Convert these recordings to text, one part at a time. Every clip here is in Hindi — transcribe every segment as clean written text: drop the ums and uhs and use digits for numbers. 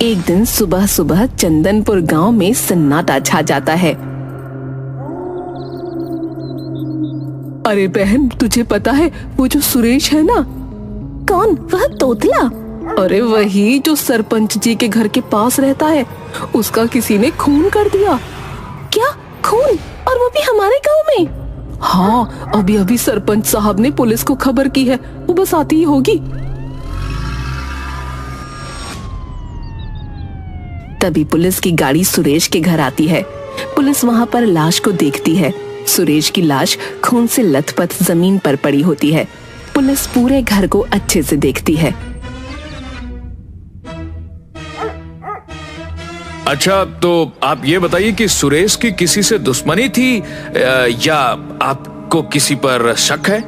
एक दिन सुबह सुबह चंदनपुर गांव में सन्नाटा छा जाता है। अरे बहन, तुझे पता है वो जो सुरेश है ना? कौन? वह तोतला? अरे वही जो सरपंच जी के घर के पास रहता है, उसका किसी ने खून कर दिया। क्या? खून? और वो भी हमारे गांव में? हाँ, अभी अभी सरपंच साहब ने पुलिस को खबर की है, वो बस आती ही होगी। तभी पुलिस की गाड़ी सुरेश के घर आती है। पुलिस वहाँ पर लाश को देखती है। सुरेश की लाश खून से लथपथ जमीन पर पड़ी होती है। पुलिस पूरे घर को अच्छे से देखती है। अच्छा, तो आप ये बताइए कि सुरेश की किसी से दुश्मनी थी या आपको किसी पर शक है?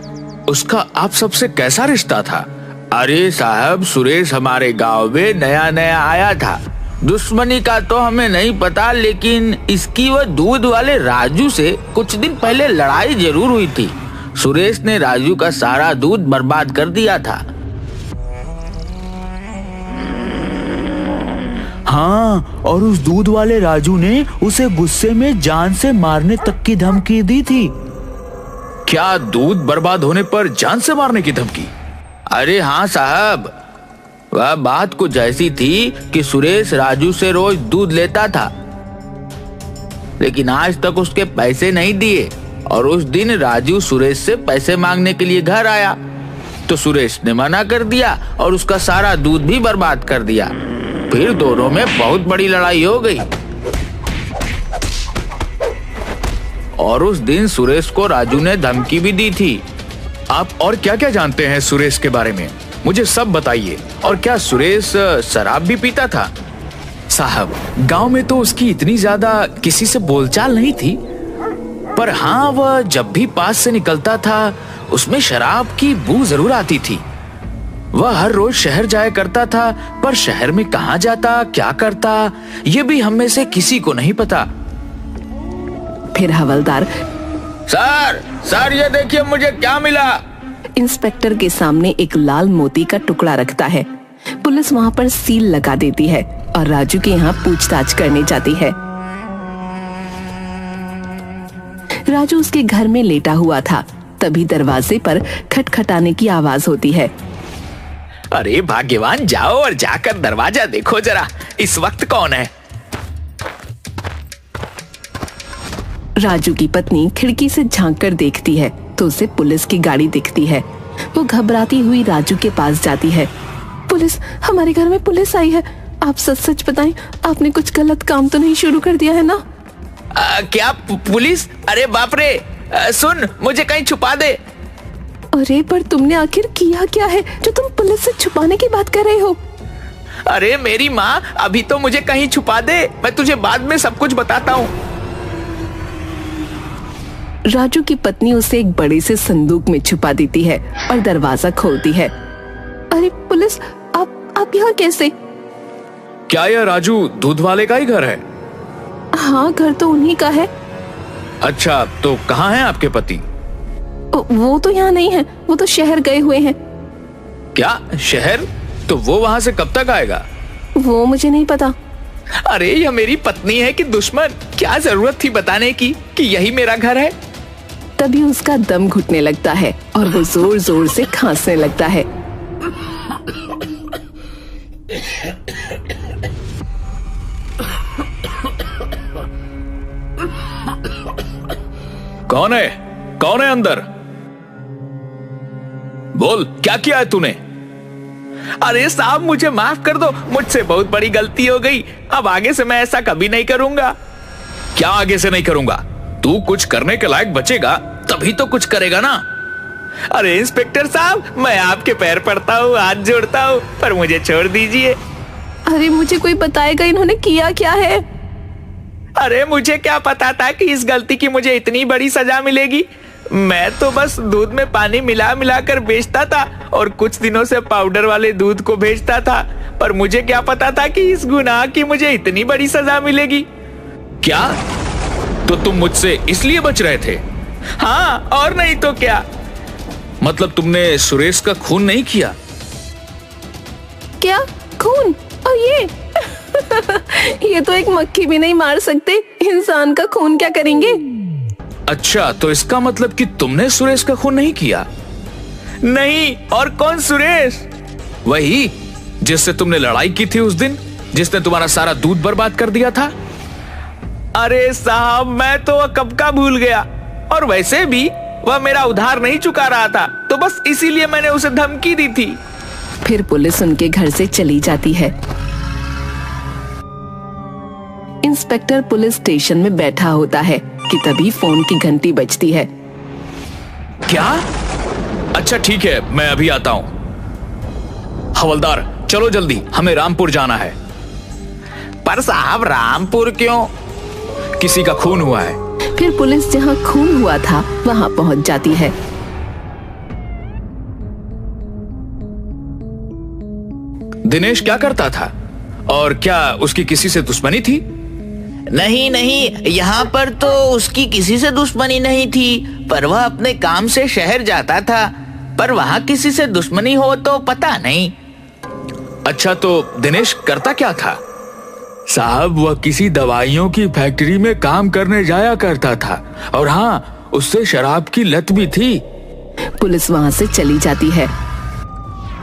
उसका आप सबसे कैसा रिश्ता था? अरे साहब, सुरेश हमारे गांव में नया नया आया था। दुश्मनी का तो हमें नहीं पता, लेकिन इसकी वह दूध वाले राजू से कुछ दिन पहले लड़ाई जरूर हुई थी। सुरेश ने राजू का सारा दूध बर्बाद कर दिया था। हाँ, और उस दूध वाले राजू ने उसे गुस्से में जान से मारने तक की धमकी दी थी। क्या दूध बर्बाद होने पर जान से मारने की धमकी? अरे हाँ साहब, वह बात कुछ ऐसी थी कि सुरेश राजू से रोज दूध लेता था, लेकिन आज तक उसके पैसे नहीं दिए। और उस दिन राजू सुरेश से पैसे मांगने के लिए घर आया, तो सुरेश ने मना कर दिया और उसका सारा दूध भी बर्बाद कर दिया। फिर दोनों में बहुत बड़ी लड़ाई हो गई और उस दिन सुरेश को राजू ने धमकी भी दी थी। आप और क्या क्या जानते हैं सुरेश के बारे में? मुझे सब बताइए। और क्या सुरेश शराब भी पीता था? साहब, गांव में तो उसकी इतनी ज्यादा किसी से बोलचाल नहीं थी, पर हाँ, वह जब भी पास से निकलता था उसमें शराब की बू जरूर आती थी। वह हर रोज शहर जाया करता था, पर शहर में कहाँ जाता, क्या करता, ये भी हम में से किसी को नहीं पता। फिर हवलदार, सर ये देखिए मुझे क्या मिला। इंस्पेक्टर के सामने एक लाल मोती का टुकड़ा रखता है। पुलिस वहाँ पर सील लगा देती है और राजू के यहाँ पूछताछ करने जाती है। राजू उसके घर में लेटा हुआ था। तभी दरवाजे पर खटखटाने की आवाज होती है। अरे भाग्यवान, जाओ और जाकर दरवाजा देखो जरा, इस वक्त कौन है? राजू की पत्नी खिड़की से झांक कर देखती है तो उसे पुलिस की गाड़ी दिखती है। वो घबराती हुई राजू के पास जाती है। पुलिस, हमारे घर में पुलिस आई है। आप सच सच बताएं, आपने कुछ गलत काम तो नहीं शुरू कर दिया है ना? क्या पुलिस? अरे बाप रे, सुन, मुझे कहीं छुपा दे। अरे पर तुमने आखिर किया क्या है जो तुम पुलिस से छुपाने की बात कर रहे हो? अरे मेरी माँ, अभी तो मुझे कहीं छुपा दे, मैं तुझे बाद में सब कुछ बताता हूँ। राजू की पत्नी उसे एक बड़े से संदूक में छुपा देती है और दरवाजा खोलती है। अरे पुलिस, आप यहाँ कैसे? क्या यह राजू दूध वाले का ही घर है? हाँ, घर तो उन्हीं का है। अच्छा, तो कहाँ है आपके पति? वो तो यहाँ नहीं है, वो तो शहर गए हुए हैं। क्या शहर? तो वो वहाँ से कब तक आएगा? वो मुझे नहीं पता। अरे यह मेरी पत्नी है कि दुश्मन? क्या जरूरत थी बताने की कि यही मेरा घर है? तभी उसका दम घुटने लगता है और वो जोर जोर से खांसने लगता है। कौन है? कौन है अंदर? बोल, क्या किया है तूने? अरे साहब, मुझे माफ कर दो, मुझसे बहुत बड़ी गलती हो गई। अब आगे से मैं ऐसा कभी नहीं करूंगा। क्या आगे से नहीं करूंगा? तू कुछ करने के लायक बचेगा तभी तो कुछ करेगा ना। अरे इंस्पेक्टर साहब, मैं आपके पैर पड़ता हूँ, हाथ जोड़ता हूँ, पर मुझे छोड़ दीजिए। अरे मुझे कोई बताएगा इन्होंने किया क्या है? अरे मुझे क्या पता था कि इस गलती की मुझे इतनी बड़ी सजा मिलेगी। मैं तो बस दूध में पानी मिला मिला कर बेचता था और कुछ दिनों से पाउडर वाले दूध को बेचता था, पर मुझे क्या पता था कि इस गुनाह की मुझे इतनी बड़ी सजा मिलेगी। क्या? तो तुम मुझसे इसलिए बच रहे थे? हाँ, और नहीं तो क्या। मतलब तुमने सुरेश का खून नहीं किया? क्या खून? और ये ये तो एक मक्खी भी नहीं मार सकते, इंसान का खून क्या करेंगे? अच्छा, तो इसका मतलब कि तुमने सुरेश का खून नहीं किया? नहीं, और कौन सुरेश? वही जिससे तुमने लड़ाई की थी उस दिन, जिसने तुम्हारा सारा दूध बर्बाद कर दिया था। अरे साहब, मैं तो वह कब का भूल गया, और वैसे भी वह मेरा उधार नहीं चुका रहा था, तो बस इसीलिए मैंने उसे धमकी दी थी। फिर पुलिस उनके घर से चली जाती है। इंस्पेक्टर पुलिस स्टेशन में बैठा होता है कि तभी फोन की घंटी बजती है। क्या? अच्छा ठीक है, मैं अभी आता हूं। हवलदार, चलो जल्दी, हमें रामपुर जाना है। पर साहब, रामपुर क्यों? किसी का खून हुआ है। फिर पुलिस जहां खून हुआ था वहां पहुंच जाती है। दिनेश क्या करता था, और क्या उसकी किसी से दुश्मनी थी? नहीं नहीं, यहाँ पर तो उसकी किसी से दुश्मनी नहीं थी, पर वह अपने काम से शहर जाता था, पर वहाँ किसी से दुश्मनी हो तो पता नहीं। अच्छा, तो दिनेश करता क्या था? साहब, वह किसी दवाइयों की फैक्ट्री में काम करने जाया करता था, और हाँ, उससे शराब की लत भी थी। पुलिस वहां से चली जाती है।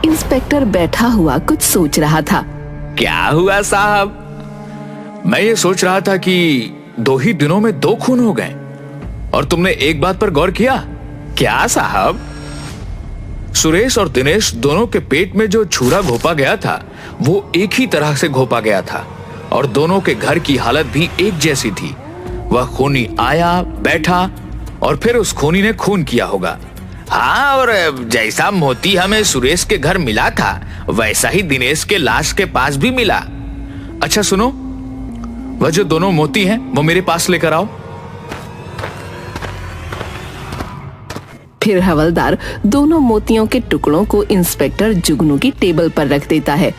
इंस्पेक्टर बैठा हुआ कुछ सोच रहा था। क्या हुआ साहब? मैं ये सोच रहा था कि 2 ही दिनों में 2 खून हो गए, और तुमने एक बात पर गौर किया? क्या साहब? सुरेश और दिनेश दोनों के पेट में जो छुरा घोपा गया था वो एक ही तरह से घोपा गया था, और दोनों के घर की हालत भी एक जैसी थी। वह खूनी आया, बैठा, और फिर उस खूनी ने खून किया होगा। हाँ, और जैसा मोती हमें सुरेश के घर मिला था, वैसा ही दिनेश के लाश के पास भी मिला। अच्छा सुनो, वह जो दोनों मोती हैं वो मेरे पास लेकर आओ। फिर हवलदार दोनों मोतियों के टुकड़ों को इंस्पेक्टर जुगनू की टेबल पर रख देता है।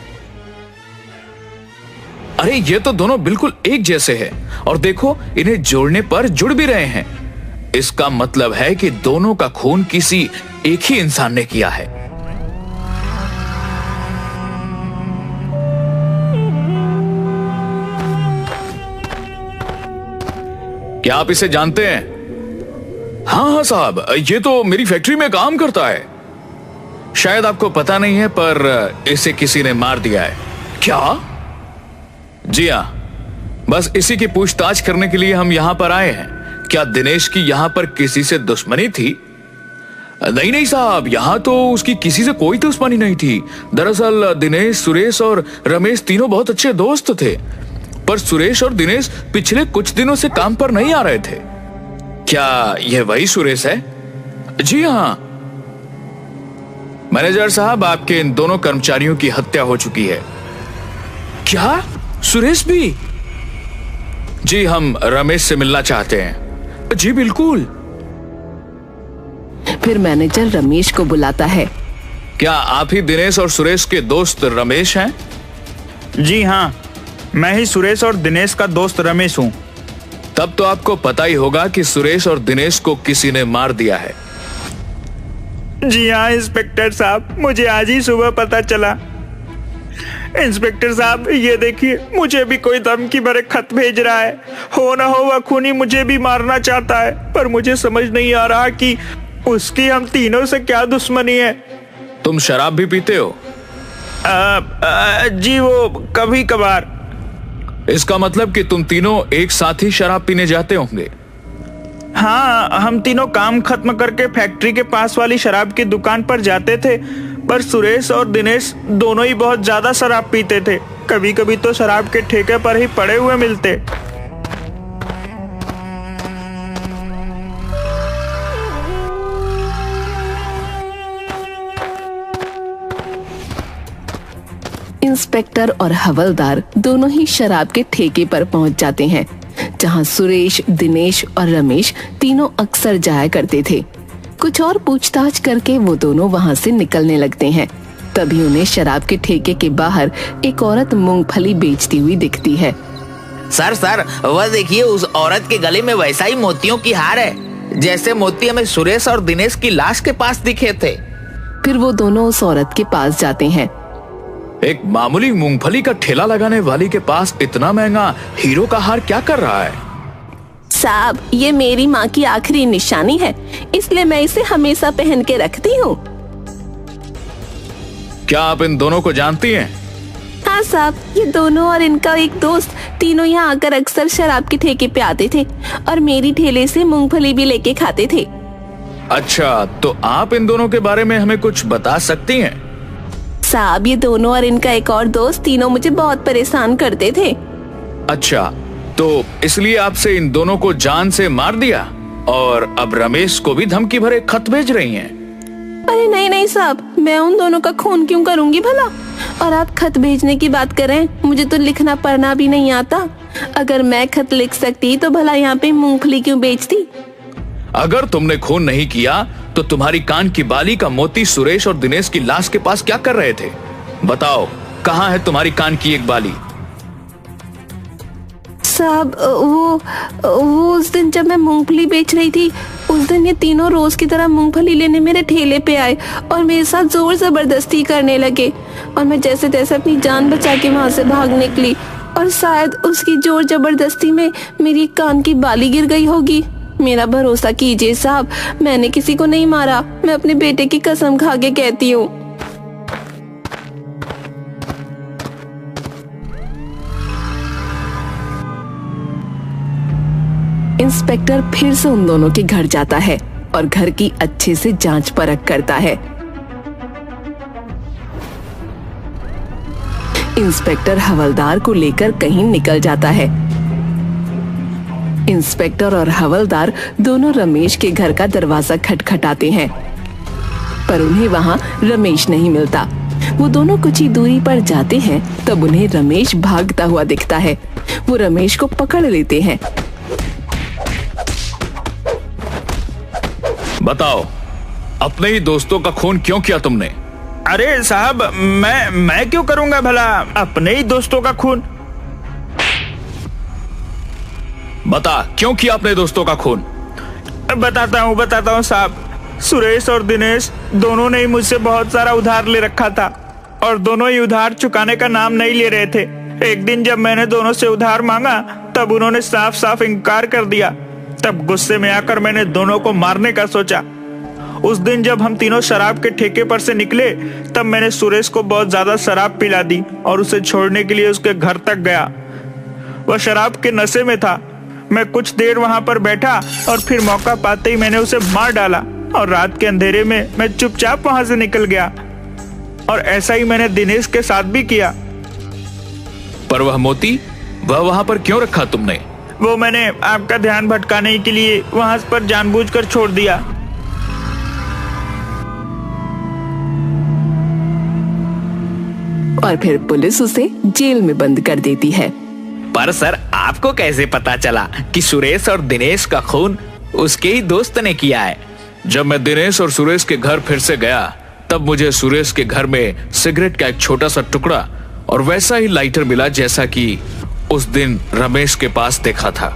अरे ये तो दोनों बिल्कुल एक जैसे हैं, और देखो इन्हें जोड़ने पर जुड़ भी रहे हैं। इसका मतलब है कि दोनों का खून किसी एक ही इंसान ने किया है। क्या आप इसे जानते हैं? हाँ हाँ साहब, ये तो मेरी फैक्ट्री में काम करता है। शायद आपको पता नहीं है, पर इसे किसी ने मार दिया है। क्या? जी हाँ, बस इसी की पूछताछ करने के लिए हम यहाँ पर आए हैं। क्या दिनेश की यहाँ पर किसी से दुश्मनी थी? नहीं नहीं साहब, यहाँ तो उसकी किसी से कोई दुश्मनी नहीं थी। दरअसल दिनेश, सुरेश और रमेश तीनों बहुत अच्छे दोस्त थे, पर सुरेश और दिनेश पिछले कुछ दिनों से काम पर नहीं आ रहे थे। क्या यह वही सुरेश है? जी हाँ मैनेजर साहब, आपके इन दोनों कर्मचारियों की हत्या हो चुकी है। क्या? सुरेश भी? जी, हम रमेश से मिलना चाहते हैं। जी बिल्कुल। फिर मैनेजर रमेश को बुलाता है। क्या आप ही दिनेश और सुरेश के दोस्त रमेश हैं? जी हाँ, मैं ही सुरेश और दिनेश का दोस्त रमेश हूँ। तब तो आपको पता ही होगा कि सुरेश और दिनेश को किसी ने मार दिया है। जी हाँ इंस्पेक्टर साहब, मुझे आज ही सुबह पता चला। इंस्पेक्टर साहब, ये देखिए, मुझे भी कोई धमकी भरे खत भेज रहा है। हो ना हो वह खूनी मुझे भी मारना चाहता है, पर मुझे समझ नहीं आ रहा कि उसकी हम तीनों से क्या दुश्मनी है। तुम शराब भी पीते हो? जी, वो कभी कभार। इसका मतलब कि तुम तीनों एक साथ ही शराब पीने जाते होंगे? हाँ, हम तीनों काम खत्म करके फैक्ट्री के पास वाली शराब की दुकान पर जाते थे, पर सुरेश और दिनेश दोनों ही बहुत ज्यादा शराब पीते थे। कभी कभी तो शराब के ठेके पर ही पड़े हुए मिलते। इंस्पेक्टर और हवलदार दोनों ही शराब के ठेके पर पहुंच जाते हैं, जहां सुरेश, दिनेश और रमेश तीनों अक्सर जाया करते थे। कुछ और पूछताछ करके वो दोनों वहां से निकलने लगते हैं। तभी उन्हें शराब के ठेके के बाहर एक औरत मूंगफली बेचती हुई दिखती है। सर, वह देखिए, उस औरत के गले में वैसा ही मोतियों की हार है जैसे मोती हमें सुरेश और दिनेश की लाश के पास दिखे थे। फिर वो दोनों उस औरत के पास जाते हैं। एक मामूली मूंगफली का ठेला लगाने वाली के पास इतना महंगा हीरो का हार क्या कर रहा है? साहब, ये मेरी माँ की आखिरी निशानी है, इसलिए मैं इसे हमेशा पहन के रखती हूँ। क्या आप इन दोनों को जानती हैं? हाँ साहब, ये दोनों और इनका एक दोस्त तीनों यहाँ आकर अक्सर शराब के ठेके पे आते थे और मेरी ठेले से मूंगफली भी लेके खाते थे। अच्छा, तो आप इन दोनों के बारे में हमें कुछ बता सकती हैं? साहब, ये दोनों और इनका एक और दोस्त तीनों मुझे बहुत परेशान करते थे। अच्छा, तो इसलिए आपसे इन दोनों को जान से मार दिया और अब रमेश को भी धमकी भरे खत भेज रही हैं? अरे नहीं नहीं साहब, मैं उन दोनों का खून क्यों करूंगी भला? और आप खत भेजने की बात करें, मुझे तो लिखना पढ़ना भी नहीं आता। अगर मैं खत लिख सकती तो भला यहाँ पे मूंगफली क्यों बेचती? अगर तुमने खून नहीं किया तो तुम्हारी कान की बाली का मोती सुरेश और दिनेश की लाश के पास क्या कर रहे थे? बताओ, कहाँ है तुम्हारी कान की एक बाली? साहब, वो उस दिन जब मैं मूंगफली बेच रही थी, उस दिन ये तीनों रोज की तरह मूंगफली लेने मेरे ठेले पे आए और मेरे साथ जोर जबरदस्ती करने लगे और मैं जैसे तैसे अपनी जान बचा के वहां से भाग निकली और शायद उसकी जोर जबरदस्ती में मेरी कान की बाली गिर गई होगी। मेरा भरोसा कीजिए साहब, मैंने किसी को नहीं मारा, मैं अपने बेटे की कसम खा के कहती हूँ। इंस्पेक्टर फिर से उन दोनों के घर जाता है और घर की अच्छे से जांच परख करता है। इंस्पेक्टर हवलदार को लेकर कहीं निकल जाता है। इंस्पेक्टर और हवलदार दोनों रमेश के घर का दरवाजा खटखटाते हैं, पर उन्हें वहां रमेश नहीं मिलता। वो दोनों कुछ ही दूरी पर जाते हैं, तब उन्हें रमेश भागता हुआ दिखता है। वो रमेश को पकड़ लेते हैं। बताओ, अपने ही दोस्तों का खून क्यों किया तुमने? अरे साहब, मैं क्यों करूंगा भला अपने ही दोस्तों का खून? बता, क्यों किया अपने दोस्तों का खून? बताता हूँ साहब। सुरेश और दिनेश दोनों ने ही मुझसे बहुत सारा उधार ले रखा था और दोनों ही उधार चुकाने का नाम नहीं ले रहे थे। एक दिन जब मैंने दोनों से उधार मांगा, तब उन्होंने साफ साफ इनकार कर दिया। तब गुस्से में आकर मैंने दोनों को मारने का सोचा। उस दिन जब हम तीनों शराब के ठेके पर से निकले, तब मैंने सुरेश को बहुत ज्यादा शराब पिला दी और उसे छोड़ने के लिए उसके घर तक गया। वह शराब के नशे में था। मैं कुछ देर वहां पर बैठा और फिर मौका पाते ही मैंने उसे मार डाला और रात के अंधेरे में मैं चुपचाप वहां से निकल गया। और ऐसा ही मैंने दिनेश के साथ भी किया। पर वह मोती, वह वहां पर क्यों रखा तुमने? वो मैंने आपका ध्यान भटकाने के लिए वहां पर जानबूझकर छोड़ दिया। और फिर पुलिस उसे जेल में बंद कर देती है। पर सर, आपको कैसे पता चला कि सुरेश और दिनेश का खून उसके ही दोस्त ने किया है? जब मैं दिनेश और सुरेश के घर फिर से गया, तब मुझे सुरेश के घर में सिगरेट का एक छोटा सा टुकड़ा और वैसा ही लाइटर मिला जैसा कि उस दिन रमेश के पास देखा था।